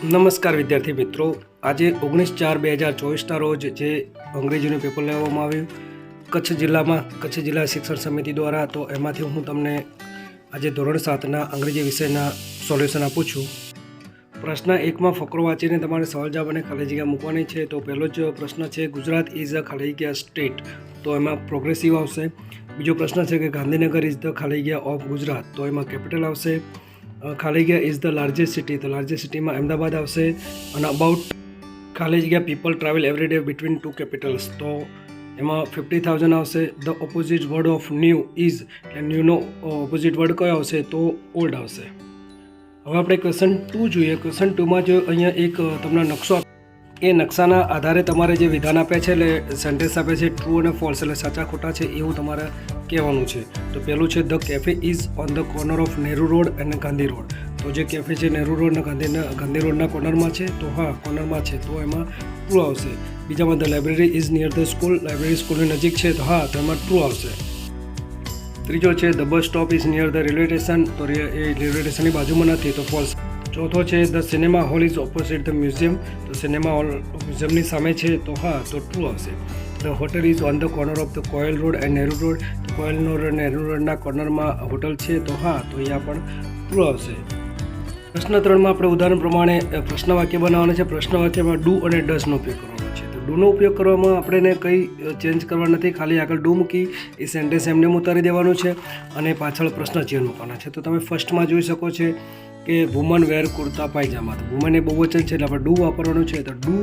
નમસ્કાર વિદ્યાર્થી મિત્રો, આજે 19/4/2024ના રોજ જે અંગ્રેજીનું પેપર લેવામાં આવ્યું કચ્છ જિલ્લામાં કચ્છ જિલ્લા શિક્ષણ સમિતિ દ્વારા, તો એમાંથી હું તમને આજે ધોરણ 7ના અંગ્રેજી વિષયના સોલ્યુશન આપું છું. પ્રશ્ન 1માં ફકરો વાંચીને તમારે સવાલ જવાબ અને ખાલી જગ્યા મૂકવાની છે. તો પહેલો જ પ્રશ્ન છે, ગુજરાત ઇઝ અ ખાલી જગ્યા સ્ટેટ, તો એમાં પ્રોગ્રેસિવ આવશે. બીજો પ્રશ્ન છે કે ગાંધીનગર ઇઝ ધ ખાલી જગ્યા ઓફ ગુજરાત, તો એમાં કેપિટલ આવશે. ખાલી જગ્યા ઇઝ ધ લાર્જેસ્ટ સિટી, તો લાર્જેસ્ટ સિટીમાં અમદાવાદ આવશે. અને અબાઉટ ખાલી જગ્યા people travel every day between two capitals, તો એમાં 50,000 આવશે. The opposite word of new is, એટલે ન્યૂનો ઓપોઝિટ વર્ડ કયો આવશે? તો ઓલ્ડ આવશે. હવે આપણે ક્વેશ્ચન 2 જોઈએ. ક્વેશ્ચન 2માં જો અહીંયા એક તમને નકશો, એ નકશાના આધારે તમારે જે વિધાન આપ્યા છે, એટલે સેન્ટેન્સ આપે છે ટ્રુ અને ફોલ્સ, એટલે સાચા ખોટા છે એવું તમારે કહેવાનું છે. તો પહેલું છે, the cafe is on the corner of Nehru road અને ગાંધી રોડ, તો જે કેફે છે નહેરુ રોડ અને ગાંધી રોડના કોર્નરમાં છે, તો હા કોર્નરમાં છે, તો એમાં ટ્રુ આવશે. બીજામાં the library is near the school, library સ્કૂલની નજીક છે, તો હા, તો એમાં ટ્રુ આવશે. ત્રીજો છે, the bus stop is near the railway station, તો એ રેલવે સ્ટેશનની બાજુમાં નથી, તો ફોલ્સ. ચોથો છે, the cinema hall is opposite the museum, તો સિનેમા હોલ મ્યુઝિયમની સામે છે, તો હા, તો ટ્રુ આવશે. The hotel is on the corner of the Koyal road and Nehru road, તો કોયલ રોડ અને નહેરુ રોડના કોર્નરમાં હોટલ છે, તો હા, તો અહીંયા પણ ટ્રુ આવશે. પ્રશ્ન 3માં આપણે ઉદાહરણ પ્રમાણે પ્રશ્ન વાક્ય બનાવવાના છે. પ્રશ્ન વાક્યમાં ડુ અને ડઝનો ઉપયોગ કરવાનો છે. તો ડુનો ઉપયોગ કરવામાં આપણે કંઈ ચેન્જ કરવા નથી, ખાલી આગળ ડુ મૂકી એ સેન્ટેન્સ એમને ઉતારી દેવાનું છે અને પાછળ પ્રશ્ન ચિહ્ન મૂકવાના છે. તો તમે ફર્સ્ટમાં જોઈ શકો છો કે વુમન વેર કુર્તા પાયજામા, તો વુમન એ બહુવચન છે એટલે આપણે ડુ વાપરવાનું છે. તો ડુ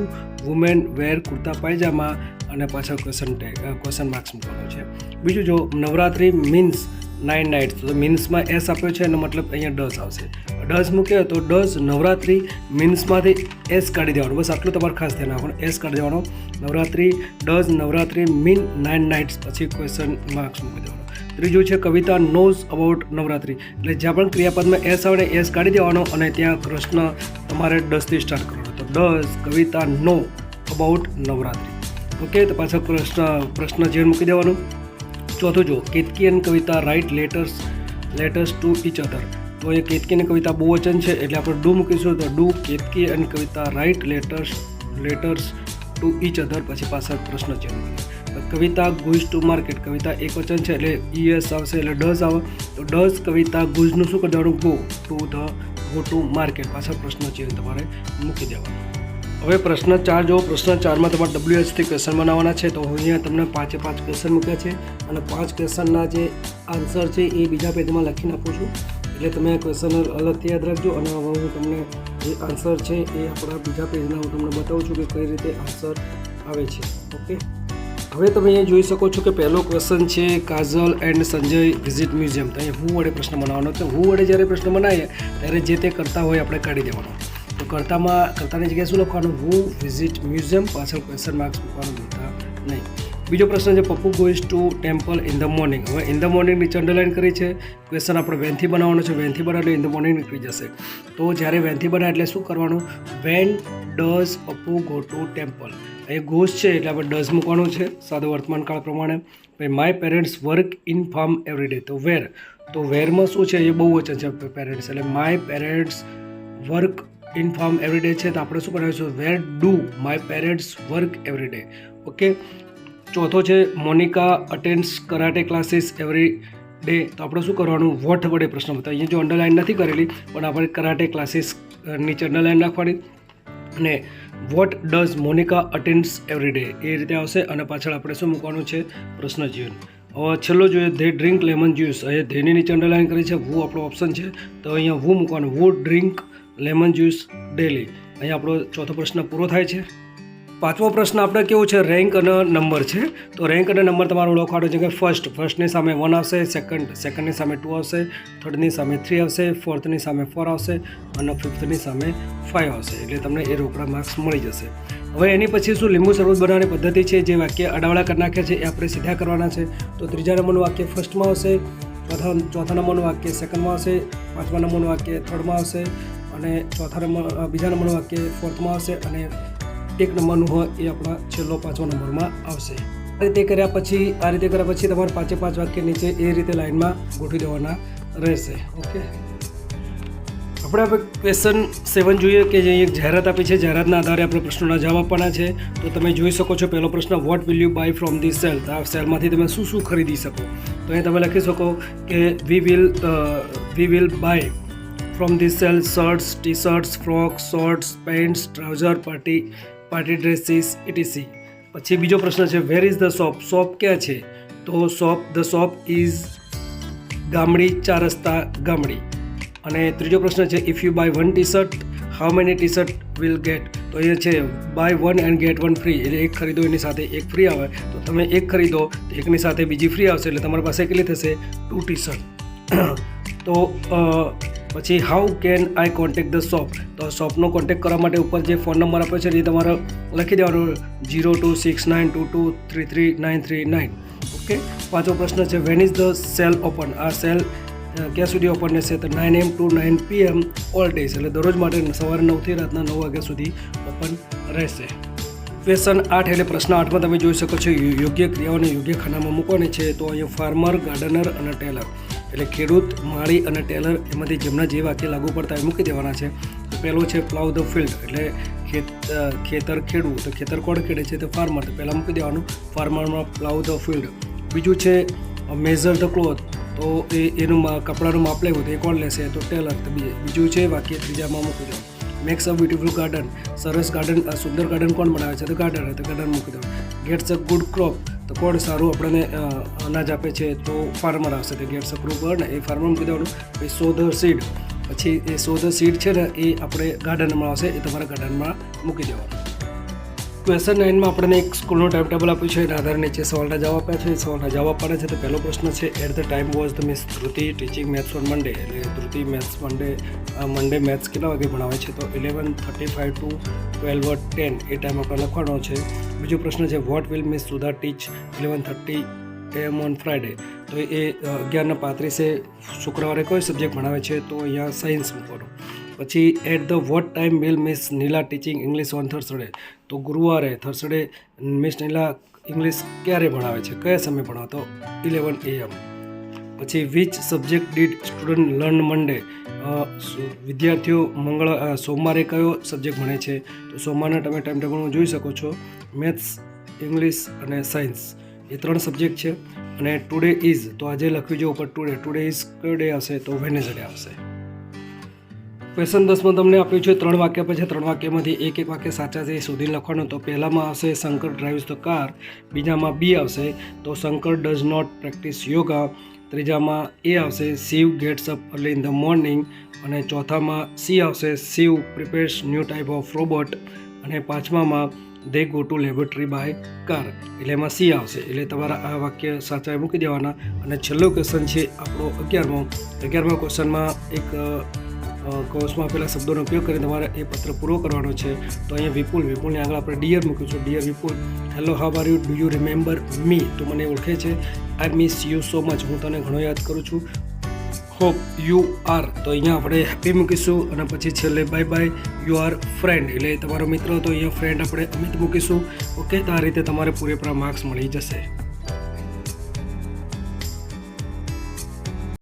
વુમેન વેર કુર્તા પાયજામા અને પાછળ ક્વેશ્ચન માર્ક્સ મૂકવાનો છે. બીજું જો નવરાત્રિ મીન્સ 9 નાઇટ્સ, તો મીન્સમાં એસ આપ્યો છે એનો મતલબ અહીંયા ડઝ આવશે. ડઝ મૂક્યો તો ડઝ નવરાત્રિ મીન્સમાંથી એસ કાઢી દેવાનો, બસ આટલું તમારે ખાસ ધ્યાન રાખવાનું, એસ કાઢી દેવાનો. Navratri does Navratri mean 9 nights, પછી ક્વેશ્ચન માર્ક્સ મૂકી દેવાનો. ત્રીજું છે, કવિતા નોઝ અબાઉટ નવરાત્રિ, એટલે જ્યાં પણ ક્રિયાપદમાં એસ આવે ને એસ કાઢી દેવાનો અને ત્યાં પ્રશ્ન તમારે ડઝથી સ્ટાર્ટ કરવાનો. તો does Kavita know about Navratri, okay. તો પાછળ પ્રશ્ન ચિહ્ન મૂકી દેવાનું. ચોથું જો, Ketaki and Kavita write letters to each other, તો એ કેતકી અને કવિતા બહુવચન છે એટલે આપણે ડુ મૂકીશું. તો do Ketaki and Kavita write letters to each other, પછી પાછળ પ્રશ્ન ચિહ્ન. Kavita goes to market, Kavita એક વચન છે એટલે ઈએસ આવશે એટલે ડઝ આવે. તો ડઝ કવિતા ગુઝનું શું કરી દેવાનું? ગો ટુ માર્કેટ, પાછળ પ્રશ્ન ચિહ્ન તમારે મૂકી દેવાનું. હવે પ્રશ્ન 4 જો. પ્રશ્ન 4માં તમારે WH થી ક્વેશ્ચન બનાવવાના છે. તો અહીંયા તમને 5 ક્વેશ્ચન મૂક્યા છે અને 5 ક્વેશ્ચનના જે આન્સર છે એ બીજા પેજમાં લખીને આપું છું, એટલે તમે ક્વેશ્ચન અલગથી યાદ રાખજો. અને હવે હું તમને જે આન્સર છે એ આપણા બીજા પેજના હું તમને બતાવું છું કે કઈ રીતે આન્સર આવે છે, ઓકે. હવે તમે અહીંયા જોઈ શકો છો કે પહેલો ક્વેશ્ચન છે, કાજલ એન્ડ સંજય વિઝિટ મ્યુઝિયમ. તો અહીંયા હું વડે પ્રશ્ન બનાવવાનો. તો હું વડે જ્યારે પ્રશ્ન બનાવીએ ત્યારે જે તે કરતા હોય આપણે કાઢી દેવાનો. તો કરતાની જગ્યાએ શું લખવાનું? હું વિઝિટ મ્યુઝિયમ, પાછળ ક્વેશ્ચન માર્ક્સ મૂકવાનું ભૂલતા નહીં. બીજો પ્રશ્ન છે, Pappu ગોઈઝ two temple in the morning. હવે ઇન ધ મોર્નિંગ નીચે અંડરલાઇન કરી છે. ક્વેશ્ચન આપણે વેનથી બનાવવાનો છે. વેનથી બનાવે ઇન ધ મોર્નિંગ નીકળી જશે. તો જ્યારે વેનથી બનાવે એટલે શું કરવાનું? When does Pappu go to temple, A goes છે એટલે આપણે ડઝ મૂકવાનું છે સાદો વર્તમાન કાળ પ્રમાણે. ભાઈ my parents work in farm every day, તો વેર, તો વેરમાં શું છે? એ બહુવચન છે પેરેન્ટ્સ, એટલે my parents work in farm every day છે, તો આપણે શું બનાવીશું? Where do my parents work every day, okay. ચોથો છે, Monica attends karate classes every day, તો આપણે શું કરવાનું? વોટ વડે પ્રશ્ન બતાવો. અહીંયા જો અંડરલાઇન નથી કરેલી પણ આપણે કરાટે ક્લાસીસ નીચે અંડરલાઇન રાખવાની અને what does Monica attends every day એ રીતે આવશે. અને પાછળ આપણે શું મૂકવાનું છે? પ્રશ્ન ચિહ્ન. હવે છેલ્લો જોઈએ, ધે ડ્રિંક લેમન જ્યુસ. અહીંયા ધેની નીચે અંડરલાઇન કરી છે, વુ આપણો ઓપ્શન છે, તો અહીંયા વુ મૂકવાનું. વુ ડ્રિંક લેમન જ્યુસ ડેલી. અહીંયા આપણો ચોથો પ્રશ્ન પૂરો થાય છે. પાંચમો પ્રશ્ન આપણે કેવું છે? રેન્ક અને નંબર છે. તો રેન્ક અને નંબર તમારો ઓળખવાનો છે કે ફર્સ્ટની સામે 1 આવશે, સેકન્ડની સામે 2 આવશે, થર્ડની સામે 3 આવશે, ફોર્થની સામે 4 આવશે અને ફિફ્થની સામે 5 આવશે, એટલે તમને એ રોકડા માર્ક્સ મળી જશે. હવે એની પછી શું? લીંબુ શરબત બનાવવાની પદ્ધતિ છે. જે વાક્ય અડાવડા કરી નાખ્યા છે એ આપણે સીધા કરવાના છે. તો ત્રીજા નંબરનું વાક્ય ફર્સ્ટમાં આવશે, ચોથા નંબરનું વાક્ય સેકન્ડમાં આવશે, પાંચમા નંબરનું વાક્ય થર્ડમાં આવશે અને બીજા નંબરનું વાક્ય ફોર્થમાં આવશે અને 1 નંબરનું હોય એ આપણા છેલ્લો 5મા નંબરમાં આવશે. આ રીતે કર્યા પછી તમારે 5 વાક્ય નીચે એ રીતે લાઇનમાં ગોઠવી દેવાના રહેશે, ઓકે. આપણે હવે ક્વેશ્ચન 7 જોઈએ કે જે એક જાહેરાત આપી છે. જાહેરાતના આધારે આપણે પ્રશ્નોના જવાબ આપવાના છે. તો તમે જોઈ શકો છો પહેલો પ્રશ્ન, what will you buy from this cell? તો આ સેલમાંથી તમે શું શું ખરીદી શકો? તો અહીં તમે લખી શકો કે we will buy from this cell shirts, T shirts, frocks, shorts, pants, trouser, party dresses etc. પછી બીજો પ્રશ્ન છે, where is the shop? Shop ક્યાં છે? તો ધ શોપ ઇઝ ગામડી, 4 રસ્તા ગામડી. અને ત્રીજો પ્રશ્ન છે, if you buy 1 T shirt how many T shirt will get? તો અહીંયા છે બાય 1 એન્ડ ગેટ 1 ફ્રી, એટલે એક ખરીદો એની સાથે એક ફ્રી આવે. તો તમે એક ખરીદો તો એકની સાથે બીજી ફ્રી આવશે, એટલે તમારી પાસે કેટલી થશે? 2 ટી શર્ટ. તો પછી how can eye contact the shop? તો શોપનો કોન્ટેક્ટ કરવા માટે ઉપર જે ફોન નંબર આપ્યો છે એ તમારે લખી દેવાનો 0269223399. ઓકે. પાંચમો પ્રશ્ન છે, when is the cell open? આ સેલ ક્યાં સુધી ઓપન રહેશે? તો 9 AM to 9 PM all days, એટલે દરરોજ માટે સવારે 9 થી રાતના 9 વાગ્યા સુધી ઓપન રહેશે. ક્વેશ્ચન 8 એટલે પ્રશ્ન 8માં તમે જોઈ શકો છો યોગ્ય ક્રિયાઓને યોગ્ય ખાનામાં મૂકવાની છે. તો અહીંયા ફાર્મર, ગાર્ડનર અને ટેલર, એટલે ખેડૂત, માળી અને ટેલર, એમાંથી જેમના જે વાક્ય લાગુ પડતા એ મૂકી દેવાના છે. તો પહેલો છે પ્લાવ ધ ફિલ્ડ, એટલે ખેતર ખેડવું. તો ખેતર કોણ ખેડે છે? તો ફાર્મર. તો પહેલાં મૂકી દેવાનું ફાર્મરમાં પ્લાવ ધ ફિલ્ડ. બીજું છે મેઝર ધ ક્લોથ, તો એનું કપડાનું માપ લેવું તો એ કોણ લેશે? તો ટેલર. તો બીજું છે વાક્ય ત્રીજામાં મૂકી દેવાનું મેક્સ અ બ્યુટીફુલ ગાર્ડન, સરસ ગાર્ડન, સુંદર ગાર્ડન કોણ બનાવે છે? તો ગાર્ડનર. તો ગાર્ડન મૂકી દેવાનું. ગેટ્સ અ ગુડ ક્રોપ, તો કોણ સારું આપણને અનાજ આપે છે? તો ફાર્મર આવશે. તો ગેટ્સ અ ક્રોપ ને એ ફાર્મર મૂકી દેવાનું. પછી સો ધ સીડ, પછી એ સો ધ સીડ છે ને એ આપણે ગાર્ડનમાં આવશે, એ તમારા ગાર્ડનમાં મૂકી દેવાનું. ક્વેશ્ચન 9માં આપણને એક સ્કૂલનું ટાઈમ ટેબલ આપ્યું છે, એના આધારે નીચે સવાલના જવાબ આપ્યા છે. સવાલના જવાબ આપવાના છે. તો પહેલો પ્રશ્ન છે, at the time was the miss Dhruti teaching maths on Monday? એટલે ધ્રુતિ મંડે મેથ્સ કેટલા વાગે ભણાવે છે? તો 11:35 to 12:10 એ ટાઈમ આપણે લખવાનો છે. બીજો પ્રશ્ન છે, what will miss Sudha teach 11:30 AM on Friday? તો એ 11:35 શુક્રવારે કોઈ સબ્જેક્ટ ભણાવે છે? તો અહીંયા સાયન્સ મૂકવાનો. પછી at the what time will miss Nila teaching English on Thursday? તો ગુરુવારે થર્સડે મિસ નીલા ઇંગ્લિશ ક્યારે ભણાવે છે? કયા સમય ભણાવે? તો 11 AM. પછી which subject did student learn Monday? વિદ્યાર્થીઓ સોમવારે કયો સબ્જેક્ટ ભણે છે? તો સોમવારના તમે ટાઈમ ટેબલમાં જોઈ શકો છો મેથ્સ, ઇંગ્લિશ અને સાયન્સ એ 3 સબ્જેક્ટ છે. અને ટુડે ઇઝ, તો આજે લખ્યું છે ઉપર ટુડે ઇઝ કયો ડે આવશે? તો વેનસડે આવશે. ક્વેશ્ચન 10માં તમને આપ્યું છે 3 વાક્ય પછી 3 વાક્યમાંથી એક વાક્ય સાચા છે એ શોધી લખવાનું. તો પહેલામાં આવશે શંકર ડ્રાઇવ્સ ધ કાર, બીજામાં બી આવશે તો Shankar does not practice yoga, ત્રીજામાં એ આવશે Shiv gets up early in the morning, અને ચોથામાં સી આવશે Shiv prepares new type of robot, અને પાંચમામાં they go to laboratory by car, એટલે એમાં સી આવશે. એટલે તમારા આ વાક્ય સાચા મૂકી દેવાના. અને છેલ્લો ક્વેશ્ચન છે આપણો 11મા ક્વેશ્ચનમાં એક કોર્સમાં આપેલા શબ્દોનો ઉપયોગ કરીને તમારે એ પત્ર પૂરો કરવાનો છે. તો અહીંયા વિપુલની આગળ આપણે ડિયર મૂક્યું છે. Dear Vipul, hello how are you, do you remember me? તો મને ઓળખે છે. I miss you so much, હું તને ઘણો યાદ કરું છું. હોપ યુ આર, તો અહીંયા આપણે હેપી મૂકીશું. અને પછી છેલ્લે bye bye you are friend, એટલે તમારો મિત્ર તો અહીંયા ફ્રેન્ડ આપણે અમિત મૂકીશું. ઓકે. તો આ રીતે તમારે પૂરેપૂરા માર્ક્સ મળી જશે.